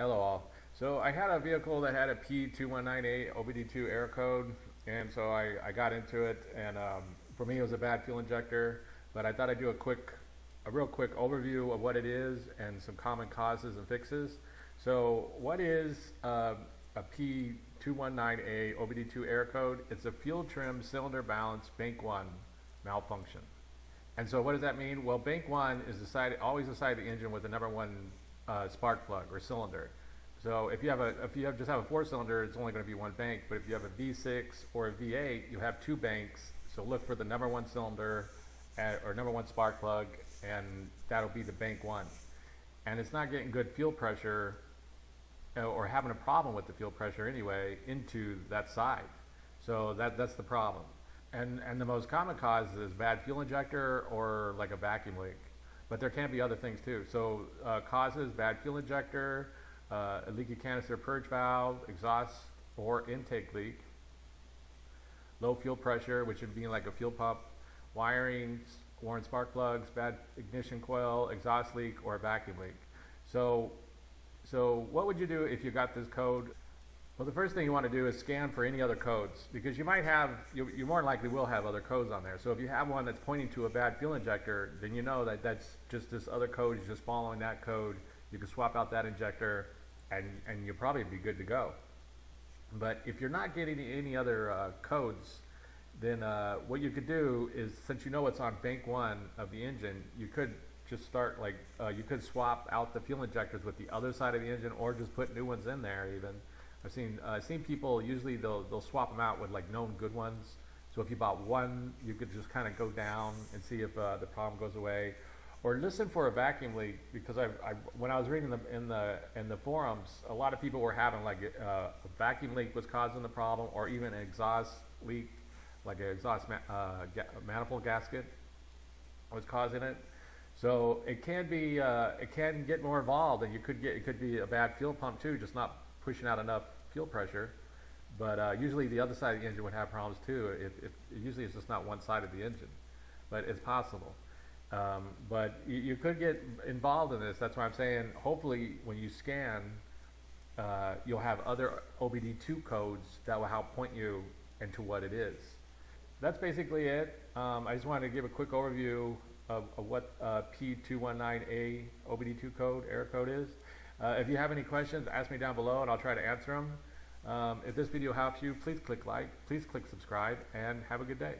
Hello all. So I had a vehicle that had a P219A OBD2 error code, and so I got into it, and for me it was a bad fuel injector, but I thought I'd do a real quick overview of what it is and some common causes and fixes. So what is a P219A OBD2 error code? It's a fuel trim cylinder balance bank 1 malfunction. And so what does that mean? Well, bank 1 is always the side of the engine with the number 1 spark plug or cylinder. So if you just have a 4-cylinder, it's only going to be one bank. But if you have a V6 or a V8, you have 2 banks. So look for the number 1 cylinder or number 1 spark plug, and that'll be the bank 1. And it's not getting good fuel pressure, or having a problem with the fuel pressure anyway, into that side. So that's the problem. And the most common cause is bad fuel injector or like a vacuum leak. But there can be other things too. So causes: bad fuel injector, a leaky canister purge valve, exhaust or intake leak, low fuel pressure, which would be like a fuel pump, wirings, worn spark plugs, bad ignition coil, exhaust leak, or a vacuum leak. So what would you do if you got this code? Well, the first thing you want to do is scan for any other codes, because you more than likely will have other codes on there. So if you have one that's pointing to a bad fuel injector, then you know that that's just this other code. You're just following that code. You can swap out that injector, and you'll probably be good to go. But if you're not getting any other codes, then what you could do is, since you know it's on bank 1 of the engine, you could just start you could swap out the fuel injectors with the other side of the engine, or just put new ones in there even. I've seen people, usually they'll swap them out with like known good ones. So if you bought one, you could just kind of go down and see if the problem goes away, or listen for a vacuum leak, because when I was reading in the forums, a lot of people were having like a vacuum leak was causing the problem, or even an exhaust leak, like an exhaust manifold gasket was causing it. So it can get more involved, and it could be a bad fuel pump too, just not pushing out enough fuel pressure. But usually the other side of the engine would have problems too. Usually it's just not one side of the engine, but it's possible. But you could get involved in this. That's why I'm saying, hopefully when you scan, you'll have other OBD2 codes that will help point you into what it is. That's basically it. I just wanted to give a quick overview of what P219A OBD2 error code is. If you have any questions, ask me down below and I'll try to answer them. If this video helps you, please click like, please click subscribe, and have a good day.